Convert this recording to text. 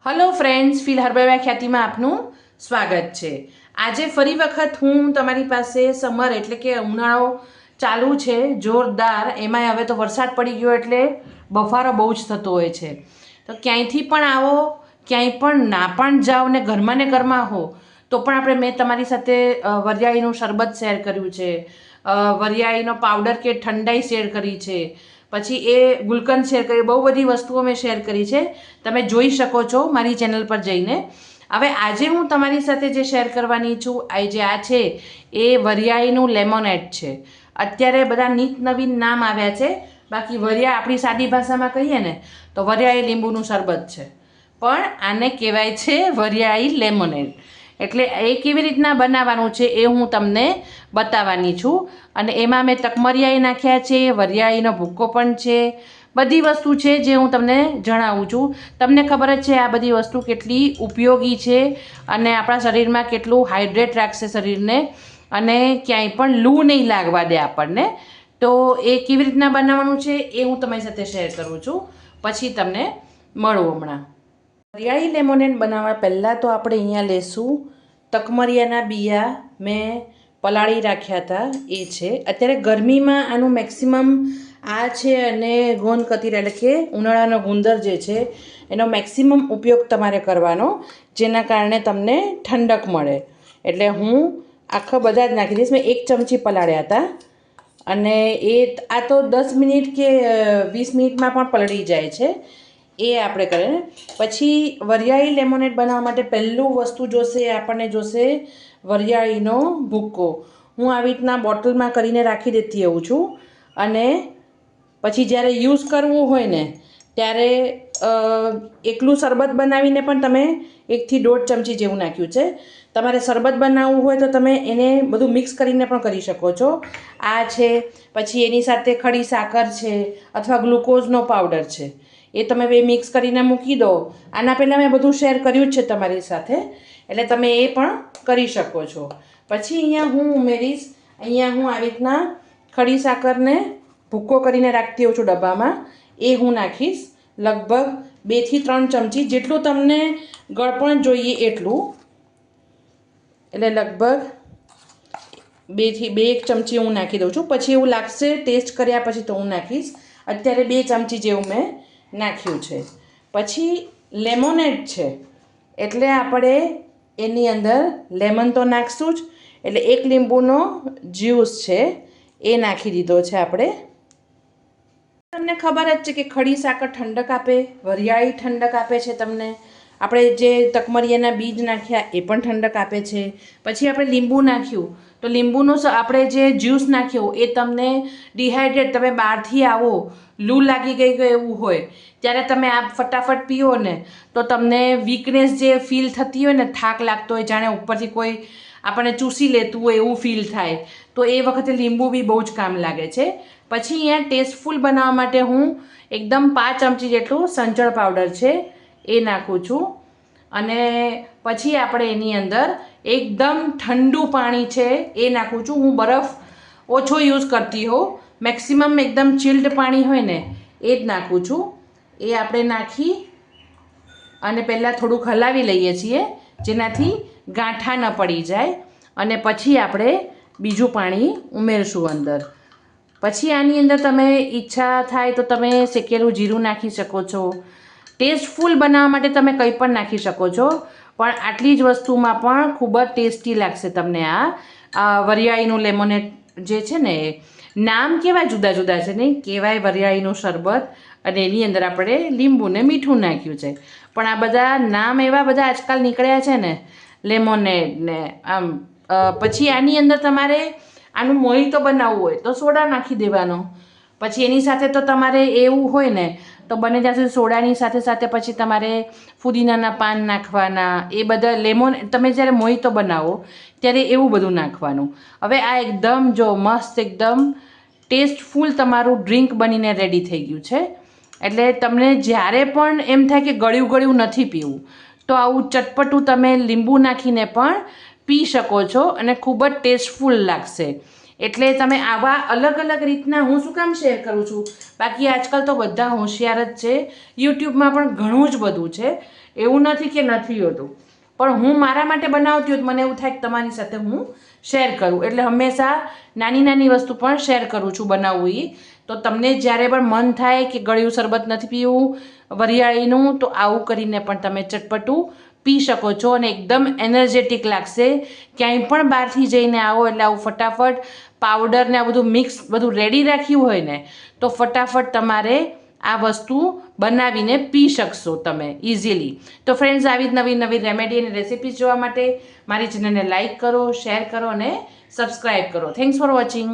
Hello friends, feel herbal ખ્યાતિમાં આપનું સ્વાગત છે। આજે ફરી વખત હું તમારી પાસે સમર એટલે કે ઉનાળો ચાલુ છે જોરદાર, એમાંય હવે તો વરસાદ પડી ગયો એટલે બફારો બહુ જ થતો હોય છે। તો ક્યાંયથી પણ આવો, ક્યાંય પણ ના પણ જાઓ ને ઘરમાં હો તો પણ મેં તમારી સાથે વરિયાળીનું શરબત શેર કર્યું છે, વરિયાળીનો પાવડર કે ઠંડાઈ શેર કરી છે, પછી એ ગુલકંદ શેર કરી, બહુ બધી વસ્તુઓ મેં શેર કરી છે। તમે જોઈ શકો છો મારી ચેનલ પર જઈને। હવે આજે હું તમારી સાથે જે શેર કરવાની છું આ છે એ વરિયાળીનું લેમોનેડ છે। અત્યારે બધા નીત નવીન નામ આવ્યા છે, બાકી આપણી સાદી ભાષામાં કહીએ ને તો વરિયાળી લીંબુનું શરબત છે, પણ આને કહેવાય છે વરિયાળી લેમોનેડ। એટલે એ કેવી રીતના બનાવવાનું છે એ હું તમને બતાવવાની છું। અને એમાં મેં તકમરિયાઈ નાખ્યા છે, વરિયાળીનો ભૂક્કો પણ છે, બધી વસ્તુ છે જે હું તમને જણાવું છું। તમને ખબર જ છે આ બધી વસ્તુ કેટલી ઉપયોગી છે અને આપણા શરીરમાં કેટલું હાઇડ્રેટ રાખશે શરીરને, અને ક્યાંય પણ લૂ નહીં લાગવા દે આપણને। તો એ કેવી રીતના બનાવવાનું છે એ હું તમારી સાથે શેર કરું છું, પછી તમને મળું હમણાં। વરિયાળી લેમોનેડ બનાવવા પહેલાં તો આપણે અહીંયા લેશું તકમરિયાના બિયા, મેં પલાળી રાખ્યા હતા એ છે। અત્યારે ગરમીમાં આનું મેક્સિમમ આ છે, અને ગોંદ કતીરા એટલે કે ઉનાળાનો ગુંદર જે છે એનો મેક્સિમમ ઉપયોગ તમારે કરવાનો, જેના કારણે તમને ઠંડક મળે। એટલે હું આખા બધા જ નાખી દઈશ। મેં 1 ચમચી પલાળ્યા હતા, અને આ તો 10 મિનિટ કે 20 મિનિટમાં પણ પલળી જાય છે। એ આપણે કરીએ। પછી વરિયાળી લેમોનેડ બનાવવા માટે પહેલું વસ્તુ આપણને જોશે વરિયાળીનો ભૂક્કો। હું આવી રીતના બોટલમાં કરીને રાખી દેતી હોઉં છું, અને પછી જ્યારે યુઝ કરવું હોય ને ત્યારે એકલું શરબત બનાવીને પણ તમે 1 થી 1.5 ચમચી જેવું નાખ્યું છે। તમારે શરબત બનાવવું હોય તો તમે એને બધું મિક્સ કરીને પણ કરી શકો છો। આ છે, પછી એની સાથે ખડી સાકર છે અથવા ગ્લુકોઝનો પાવડર છે, એ તમે બે મિક્સ કરીને મૂકી દો। આના પહેલાં મેં બધું શેર કર્યું જ છે તમારી સાથે, એટલે તમે એ પણ કરી શકો છો। પછી અહીંયા હું ઉમેરીશ, હું આવી રીતના ખડી સાકરને ભૂક્કો કરીને રાખતી હોઉં છું ડબ્બામાં, એ હું નાખીશ લગભગ 2 થી 3 ચમચી જેટલું તમને ગળપણ જોઈએ એટલું, એટલે લગભગ 2 ચમચી હું નાખી દઉં છું। પછી એવું લાગશે ટેસ્ટ કર્યા પછી તો હું નાખીશ, અત્યારે 2 ચમચી જેવું મેં નાખ્યું છે। પછી લેમોનેડ છે એટલે આપણે એની અંદર લેમન તો નાખશું જ, એટલે 1 લીંબુનો જ્યુસ છે એ નાખી દીધો છે આપણે। તમને ખબર જ છે કે ખડી સાકર ઠંડક આપે, વરિયાળી ઠંડક આપે છે તમને, આપણે જે તકમરિયાના બીજ નાખ્યા એ પણ ઠંડક આપે છે। પછી આપણે લીંબુ નાખ્યું તો લીંબુનું આપણે જે જ્યુસ નાખ્યો એ તમને ડિહાઈડ્રેટ, તમે બહારથી આવો, લૂ લાગી ગઈ એવું હોય ત્યારે તમે આ ફટાફટ પીઓ ને તો તમને વીકનેસ જે ફીલ થતી હોય ને, થાક લાગતો હોય, જાણે ઉપરથી કોઈ આપણને ચૂસી લેતું હોય એવું ફીલ થાય, તો એ વખતે લીંબુ બી બહુ જ કામ લાગે છે। પછી અહીંયા ટેસ્ટફુલ બનાવવા માટે હું એકદમ 5 ચમચી જેટલું સંચળ પાવડર છે એ નાખું છું, અને પછી આપણે એની અંદર એકદમ ઠંડુ પાણી છે એ નાખું છું। હું બરફ ઓછો યુઝ કરતી હોઉં, મેક્સિમમ એકદમ ચિલ્ડ પાણી હોય ને એ જ નાખું છું। એ આપણે નાખી અને પહેલાં થોડુંક હલાવી લઈએ છીએ જેનાથી ગાંઠા ન પડી જાય, અને પછી આપણે બીજું પાણી ઉમેરશું અંદર। પછી આની અંદર તમે ઈચ્છા થાય તો તમે શેકેલું જીરું નાખી શકો છો। ટેસ્ટફુલ બનાવવા માટે તમે કંઈ પણ નાખી શકો છો, પણ આટલી જ વસ્તુમાં પણ ખૂબ જ ટેસ્ટી લાગશે તમને આ વરિયાળીનું લેમોનેડ જે છે ને। એ નામ કેવા જુદા જુદા છે નહીં, કહેવાય વરિયાળીનું શરબત, અને એની અંદર આપણે લીંબુ ને મીઠું નાખ્યું છે, પણ આ બધા નામ એવા બધા આજકાલ નીકળ્યા છે ને, લેમોનેડ ને આમ। પછી આની અંદર તમારે આનું મોહિતો બનાવવું હોય તો સોડા નાખી દેવાનો, પછી એની સાથે તો તમારે એવું હોય ને તો બને ત્યાં સુધી સોડાની સાથે સાથે પછી તમારે ફુદીનાના પાન નાખવાના, એ બધા તમે જ્યારે મોહિતો બનાવો ત્યારે એવું બધું નાખવાનું। હવે આ એકદમ જો મસ્ત એકદમ ટેસ્ટફુલ તમારું ડ્રિંક બનીને રેડી થઈ ગયું છે। એટલે તમને જ્યારે પણ એમ થાય કે ગળ્યું ગળ્યું નથી પીવું, તો આવું ચટપટું તમે લીંબુ નાખીને પણ પી શકો છો, અને ખૂબ જ ટેસ્ટફુલ લાગશે। એટલે તમે આવા અલગ અલગ રીતના, હું શું કામ શેર કરું છું, બાકી આજકાલ તો બધા હોશિયાર જ છે, યુટ્યુબમાં પણ ઘણું જ બધું છે, એવું નથી કે નથી હોતું, પણ હું મારા માટે બનાવતી હોત મને એવું થાય કે તમારી સાથે હું શેર કરું, એટલે હંમેશા નાની નાની વસ્તુ પણ શેર કરું છું બનાવવું એ. તો તમને જ્યારે પણ મન થાય કે ગળ્યું શરબત નથી પીવું વરિયાળીનું, તો આવું કરીને પણ તમે ચટપટું પી શકો છો અને એકદમ એનર્જેટિક લાગશે. ક્યાંય પણ બહારથી જઈને આવો એટલે આવું ફટાફટ પાવડર ને આ બધું મિક્સ બધું રેડી રાખ્યું હોય ને તો ફટાફટ તમારે આ વસ્તુ બનાવીને પી શકશો તમે ઇઝીલી. તો ફ્રેન્ડ્સ, આવી જ નવી નવી રેમેડી અને રેસિપીઝ જોવા માટે મારી ચેનલને લાઇક કરો, શેર કરો અને સબસ્ક્રાઈબ કરો. Thanks for watching.